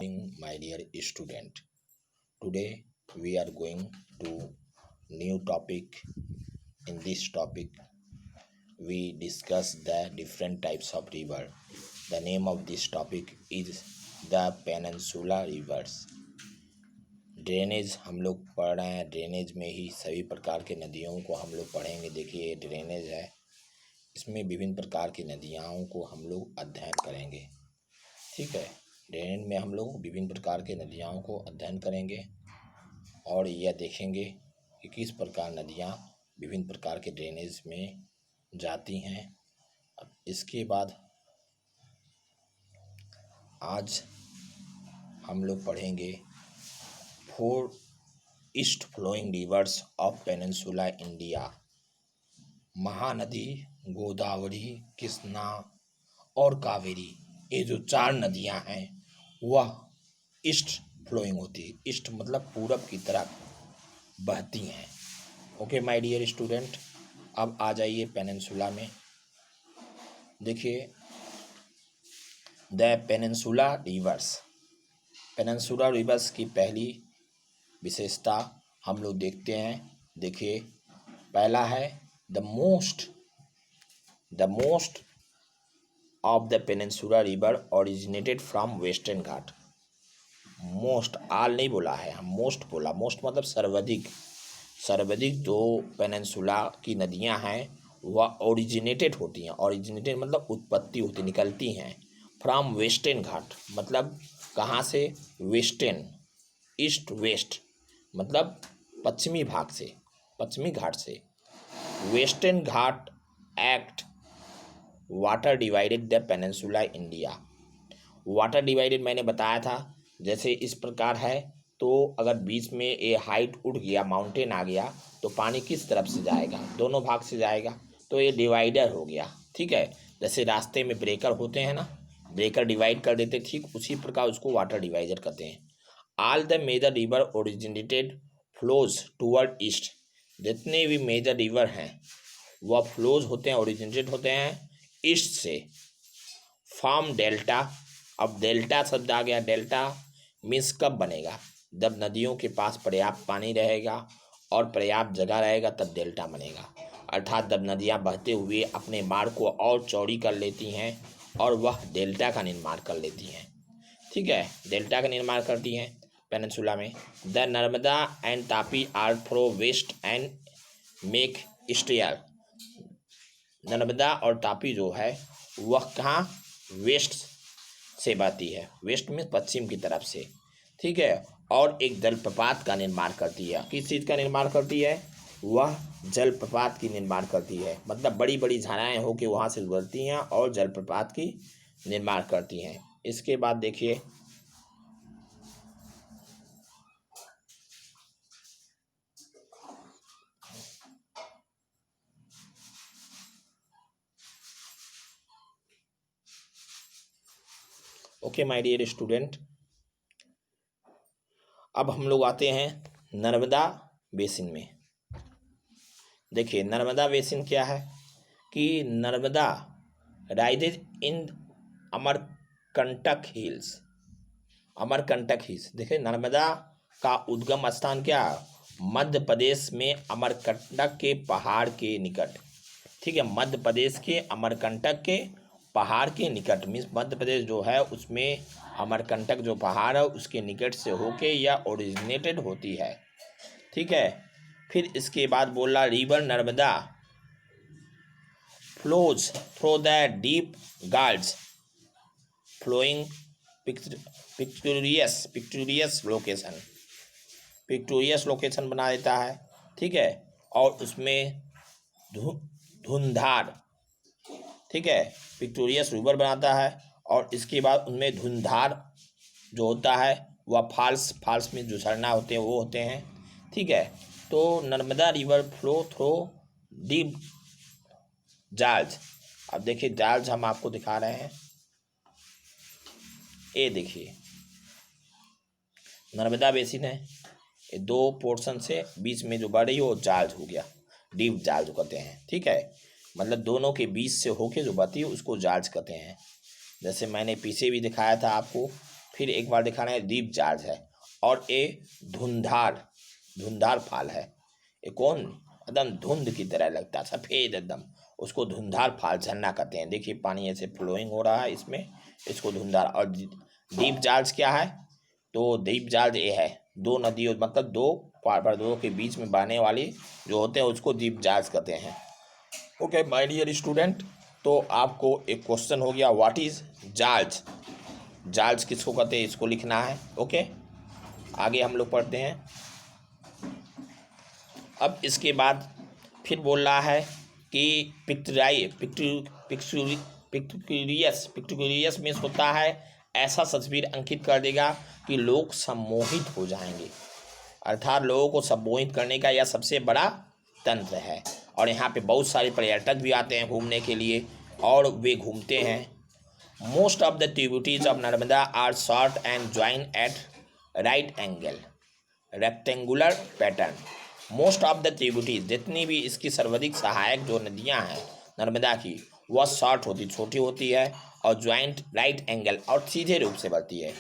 My dear student, today we are going to new topic. In this topic, we discuss the different types of river. The name of this topic is the Peninsula Rivers. Drainage हम लोग पढ़ रहे हैं। Drainage में ही सभी प्रकार के नदियों को हम लोग पढ़ेंगे। देखिए ये ड्रेनेज है, इसमें विभिन्न प्रकार की नदियों को हम लोग अध्ययन करेंगे। ठीक है, ड्रेनेज में हम लोग विभिन्न प्रकार के नदियों को अध्ययन करेंगे और यह देखेंगे कि किस प्रकार नदियाँ विभिन्न प्रकार के ड्रेनेज में जाती हैं। अब इसके बाद आज हम लोग पढ़ेंगे 4 east flowing rivers of peninsula India. Mahanadi Godavari, Krishna और कावेरी, ये जो 4 नदियां हैं वह ईस्ट फ्लोइंग होती है। ईस्ट मतलब पूरब की तरफ बहती हैं। ओके माय डियर स्टूडेंट, अब आ जाइए पेनिनसुला में। देखिए the peninsula reverse. Peninsula reverse की पहली विशेषता हम लोग देखते हैं। देखिए पहला है the most of the peninsula river originated from western Ghat. Most, all नहीं बोला है, हम मोस्ट बोला। मोस्ट मतलब सर्वाधिक जो पेनिनसुला की नदियां हैं वह ओरिजिनेटेड होती हैं। ओरिजिनेटेड मतलब उत्पत्ति होती, निकलती हैं। फ्रॉम वेस्टर्न घाट मतलब कहाँ से? वेस्टर्न, ईस्ट वेस्ट मतलब पश्चिमी भाग से, पश्चिमी घाट से। Western Ghat act water divided the peninsula India. Water divided मैंने बताया था, जैसे इस प्रकार है। तो अगर बीच में ये हाइट उठ गया, माउंटेन आ गया, तो पानी किस तरफ से जाएगा? दोनों भाग से जाएगा, तो ये डिवाइडर हो गया। ठीक है, जैसे रास्ते में ब्रेकर होते हैं ना, ब्रेकर डिवाइड कर देते, ठीक उसी प्रकार उसको वाटर डिवाइडर कहते हैं। All the major river originated flows toward east. जितने भी मेजर रिवर हैं वह फ्लोज होते हैं, ओरिजिनेटेड होते हैं ईस्ट से। Form delta. अब डेल्टा शब्द आ गया। डेल्टा मीन्स कब बनेगा? जब नदियों के पास पर्याप्त पानी रहेगा और पर्याप्त जगह रहेगा तब डेल्टा बनेगा। अर्थात जब नदियाँ बहते हुए अपने मार्ग को और चौड़ी कर लेती हैं और वह डेल्टा का निर्माण कर लेती हैं। ठीक है, डेल्टा का निर्माण करती हैं पेनिनसुला में। The Narmada and Tapi are flow west and make estuary. Narmada और तापी जो है वह कहाँ? वेस्ट से बहती है। वेस्ट में पश्चिम की तरफ से। ठीक है, और एक जलप्रपात का निर्माण करती है। किस चीज़ का निर्माण करती है? वह जलप्रपात की निर्माण करती है, मतलब बड़ी बड़ी धाराएं होकर वहाँ से गुजरती हैं और जलप्रपात की निर्माण करती हैं। इसके बाद देखिए ओके माय डियर स्टूडेंट, अब हम लोग आते हैं नर्मदा बेसिन में। देखिए नर्मदा बेसिन क्या है कि Narmada rises in Amarkantak hills. Amarkantak hills, देखिए नर्मदा का उद्गम स्थान क्या? मध्य प्रदेश में अमरकंटक के पहाड़ के निकट। ठीक है, मध्य प्रदेश के अमरकंटक के पहाड़ के निकट, मीन्स मध्य प्रदेश जो है उसमें अमरकंटक जो पहाड़ है उसके निकट से होके यह ओरिजिनेटेड होती है। ठीक है, फिर इसके बाद बोला river Narmada flows through the deep gorge flowing picturesque location बना देता है। ठीक है, और उसमें धुंधार, ठीक है, पिक्टोरियस रिवर बनाता है और इसके बाद उनमें धुंधार जो होता है वह फॉल्स में जो झरना होते हैं वो होते हैं। ठीक है, तो Narmada river flow through deep gorge. अब देखिए जाल्ज हम आपको दिखा रहे हैं, ये देखिए नर्मदा बेसिन है, ये 2 पोर्शन से बीच में जो बढ़ रही है वो जाल्ज हो गया, डीप जाल्ज कहते हैं। ठीक है, मतलब दोनों के बीच से होके जो बहती है उसको जाल्ज कहते हैं। जैसे मैंने पीछे भी दिखाया था आपको फिर एक बार दिखाना है दीप जार्ज है, और ये धुंधार फाल है। ये कौन एकदम धुंध की तरह लगता है, सफ़ेद एकदम, उसको धुंधार फाल झरना कहते हैं। देखिए पानी ऐसे फ्लोइंग हो रहा है इसमें, इसको धुंधार। और दीप जार्ज क्या है, तो दीप जार्ज ये है दो नदियों, मतलब दो पर्वतों के बीच में बहने वाली जो होते हैं उसको दीप जार्ज कहते हैं। ओके माय डियर स्टूडेंट, तो आपको एक क्वेश्चन हो गया, व्हाट इज जार्ज। जार्ज किसको कहते हैं, इसको लिखना है। ओके, आगे हम लोग पढ़ते हैं। अब इसके बाद फिर बोल रहा है कि पिक्टोरियस मीन्स होता है ऐसा तस्वीर अंकित कर देगा कि लोग सम्मोहित हो जाएंगे, अर्थात लोगों को सम्मोहित करने का यह सबसे बड़ा तंत्र है। और यहाँ पे बहुत सारे पर्यटक भी आते हैं घूमने के लिए, और वे घूमते हैं। Most of the tributaries of Narmada are short and join at right angle rectangular pattern. Most of the tributaries, जितनी भी इसकी सर्वाधिक सहायक जो नदियाँ हैं नर्मदा की, वह शॉर्ट होती, छोटी होती है, और ज्वाइंट राइट एंगल, और सीधे रूप से बढ़ती है।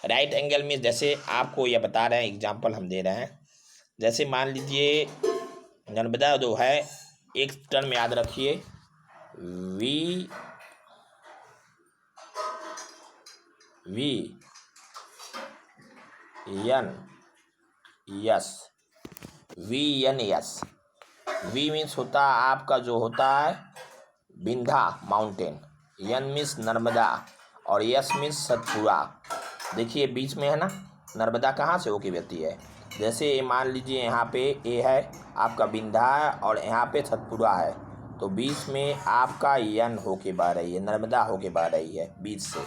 राइट एंगल में जैसे आपको यह बता रहे हैं, एग्जाम्पल हम दे रहे हैं। जैसे मान लीजिए नर्मदा जो है, एक टर्म याद रखिए, V N S, V means होता है आपका जो होता है Vindhya mountain, N means Narmada, और यस मीन्स सतपुड़ा। देखिए बीच में है ना, नर्मदा कहाँ से होके बहती है। जैसे मान लीजिए यहाँ पे ये है आपका विंध्या है, और यहाँ पे सतपुड़ा है, तो बीच में आपका यन होके बह रही है, नर्मदा होके बह रही है बीच से।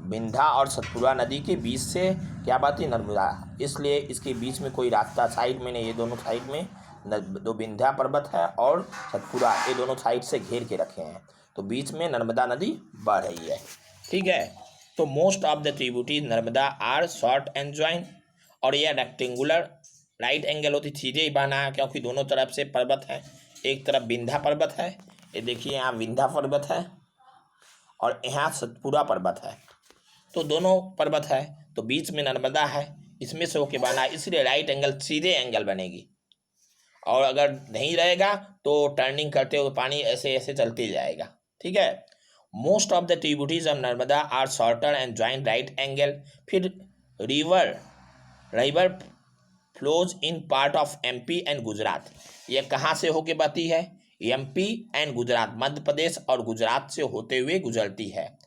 विंध्या और सतपुड़ा नदी के बीच से क्या बात है, नर्मदा, इसलिए इसके बीच में कोई रास्ता साइड में नहीं, ये दोनों साइड में दो विंध्या पर्वत है और सतपुड़ा, ये दोनों साइड से घेर के रखे हैं, तो बीच में नर्मदा नदी बह रही है। ठीक है, तो most of the tributaries Narmada are short and join, और यह रेक्टेंगुलर राइट एंगल होती, सीधे ही बहना है, क्योंकि दोनों तरफ से पर्वत है। एक तरफ विंध्या पर्वत है, ये देखिए यहाँ विंध्या पर्वत है, और यहाँ सतपुड़ा पर्वत है, तो दोनों पर्वत है, तो बीच में नर्मदा है, इसमें से होके बना, इसलिए राइट एंगल सीधे एंगल बनेगी। और अगर नहीं रहेगा तो टर्निंग करते हुए पानी ऐसे ऐसे चलते जाएगा। ठीक है, most of the tributaries of Narmada are shorter and join right angle. फिर river flows in part of MP and Gujarat, यह कहाँ से होके बहती है, एमपी एंड गुजरात, मध्य प्रदेश और गुजरात से होते हुए गुजरती है।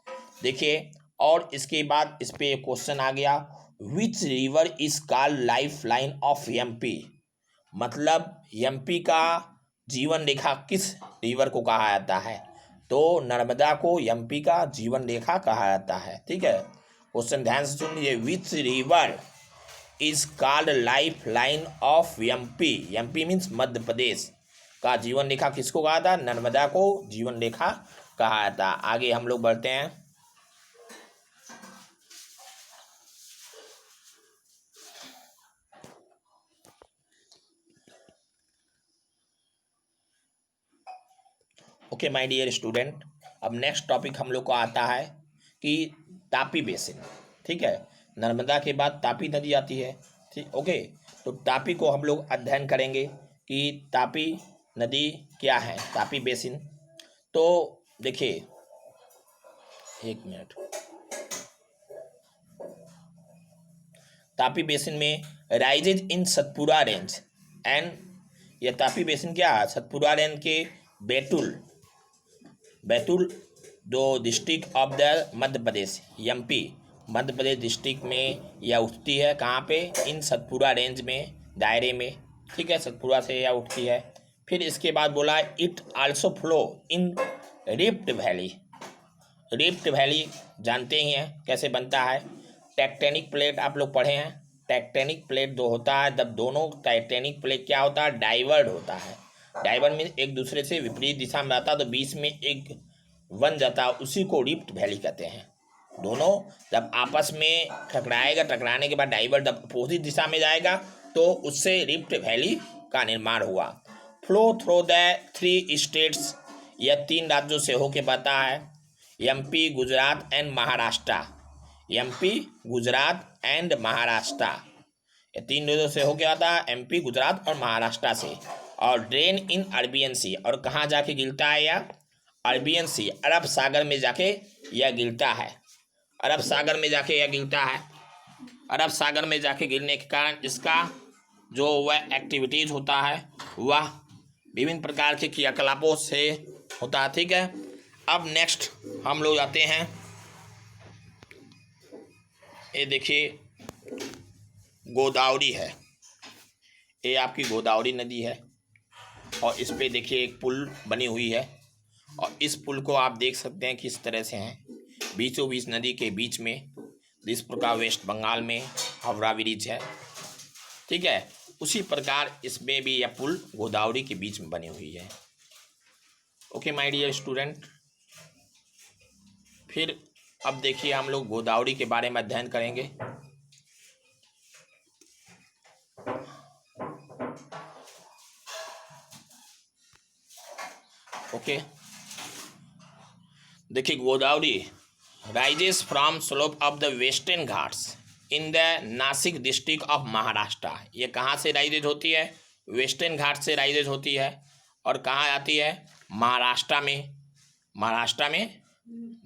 देखिए, और इसके बाद इस पे एक क्वेश्चन आ गया, विच river is called life line of MP, मतलब एमपी का जीवन रेखा किस रिवर को कहा जाता है, तो नर्मदा को एमपी का जीवन रेखा कहा जाता है। ठीक है, क्वेश्चन ध्यान से सुन लीजिए, which river is called life line of MP, MP means Madhya Pradesh का जीवन रेखा किसको कहा था, नर्मदा को जीवन रेखा कहा जाता। आगे हम लोग बढ़ते हैं। ओके माय डियर स्टूडेंट, अब नेक्स्ट टॉपिक हम लोग को आता है कि तापी बेसिन। ठीक है, नर्मदा के बाद तापी नदी आती है। ठीक, ओके, तो तापी को हम लोग अध्ययन करेंगे कि तापी नदी क्या है, तापी बेसिन। तो देखिए, एक मिनट, तापी बेसिन में rises in Satpura range and, यह तापी बेसिन क्या है, सतपुड़ा रेंज के बैतूल जो district of the Madhya Pradesh, MP Madhya Pradesh district में यह उठती है, कहाँ पे, इन सतपुड़ा रेंज में, दायरे में। ठीक है, सतपुड़ा से यह उठती है। फिर इसके बाद बोला it also flow in rift valley. Rift valley जानते ही हैं कैसे बनता है, टेक्टोनिक प्लेट आप लोग पढ़े हैं, टेक्टोनिक प्लेट जो होता है, जब दोनों टेक्टोनिक प्लेट क्या होता है, डाइवर्ड होता है। डाइवर्ड मीन्स एक दूसरे से विपरीत दिशा में आता है, तो बीच में एक बन जाता है, उसी को रिफ्ट वैली कहते हैं। दोनों जब आपस में टकराएगा, टकराने के बाद डाइवर्ट जब अपोजिट दिशा में जाएगा, तो उससे रिफ्ट वैली का निर्माण हुआ। फ्लो थ्रू द 3 स्टेट्स, यह 3 राज्यों से होके बहता है, MP, Gujarat and Maharashtra. MP, Gujarat and Maharashtra, ये 3 नदियों से होके आता है, एमपी, गुजरात और महाराष्ट्र से। और ड्रेन इन अरबियन सी, और कहाँ जाके गिरता है यह? अरबियन सी, अरब सागर में जाके यह गिरता है, अरब सागर में जाके यह गिरता है। अरब सागर में जाके गिरने के कारण इसका जो वह एक्टिविटीज होता है वह विभिन्न प्रकार के क्रियाकलापों से होता है। ठीक है, अब नेक्स्ट हम लोग आते हैं, ये देखिए गोदावरी है, ये आपकी गोदावरी नदी है और इस पे देखिए एक पुल बनी हुई है और इस पुल को आप देख सकते हैं किस तरह से है, बीचों बीच नदी के बीच में, जिस प्रकार वेस्ट बंगाल में हावड़ा ब्रिज है। ठीक है, उसी प्रकार इसमें भी यह पुल गोदावरी के बीच में बनी हुई है। ओके माय डियर स्टूडेंट, फिर अब देखिए हम लोग गोदावरी के बारे में अध्ययन करेंगे। ओके, देखिए Godavari rises from slope of the western Ghats in the Nashik district of Maharashtra. ये कहाँ से राइजेज होती है? वेस्टर्न घाट से राइजेज होती है और कहाँ आती है? महाराष्ट्र में, महाराष्ट्र में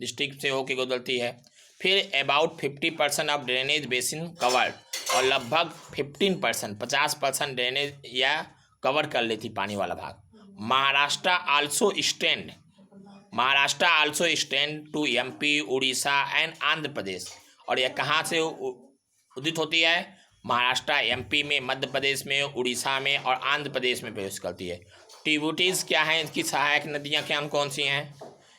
डिस्ट्रिक्ट से होकर गुजरती है। फिर about 50% of drainage basin covered, और लगभग 15% 50% ड्रेनेज या कवर कर लेती पानी वाला भाग। Maharashtra also extend to MP, Orissa and Andhra Pradesh. और यह कहाँ से उदित होती है? महाराष्ट्र, एमपी में, मध्य प्रदेश में, उड़ीसा में और आंध्र प्रदेश में प्रवेश करती है। ट्रिब्यूटरीज क्या हैं इनकी? सहायक नदियाँ क्या कौन सी हैं?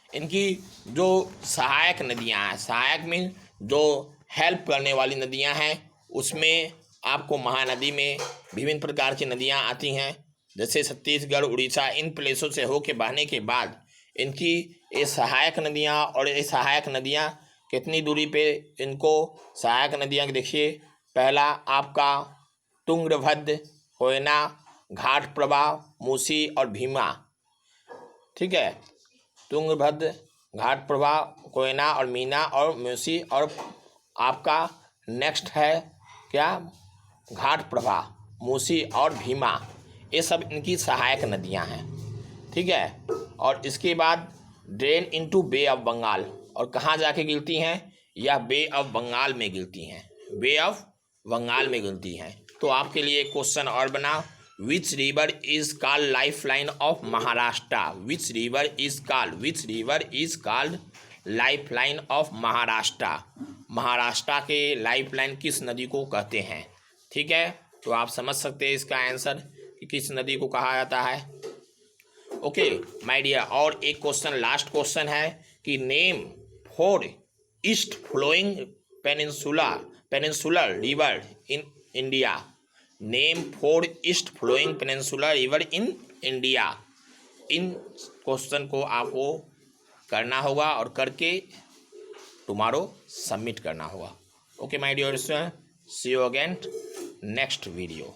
इनकी जो सहायक नदियाँ हैं, सहायक में जो हेल्प करने वाली नदियाँ हैं, उसमें आपको महानदी में विभिन्न प्रकार की नदियाँ आती हैं, जैसे छत्तीसगढ़, उड़ीसा, इन प्लेसों से होके बहने के बाद इनकी ये सहायक नदियाँ, और ये सहायक नदियाँ कितनी दूरी पे इनको सहायक नदियाँ देखिए, पहला आपका तुंगभद्र, कोयना, घाट प्रभा, मूसी और भीमा। ठीक है, तुंगभद्र, घाट प्रभा, कोयना और मीना और मूसी, और आपका नेक्स्ट है क्या? घाट प्रभा, मूसी और भीमा, ये सब इनकी सहायक नदियां हैं। ठीक है, और इसके बाद drain into Bay of Bengal, और कहाँ जाके गिरती हैं? यह बे ऑफ बंगाल में गिरती हैं, बे ऑफ बंगाल में गिरती हैं। तो आपके लिए एक क्वेश्चन और बना, विच river is called life line of Maharashtra? Which river is called life line of Maharashtra? Maharashtra के लाइफ लाइन किस नदी को कहते हैं? ठीक है, तो आप समझ सकते हैं इसका आंसर कि किस नदी को कहा जाता है। ओके माय डियर, और एक क्वेश्चन, लास्ट क्वेश्चन है कि name 4 east flowing peninsular river in India. Name 4 east flowing peninsular river in India. इन क्वेश्चन को आपको करना होगा और करके टुमारो सबमिट करना होगा। Okay my dear student, see you again next video.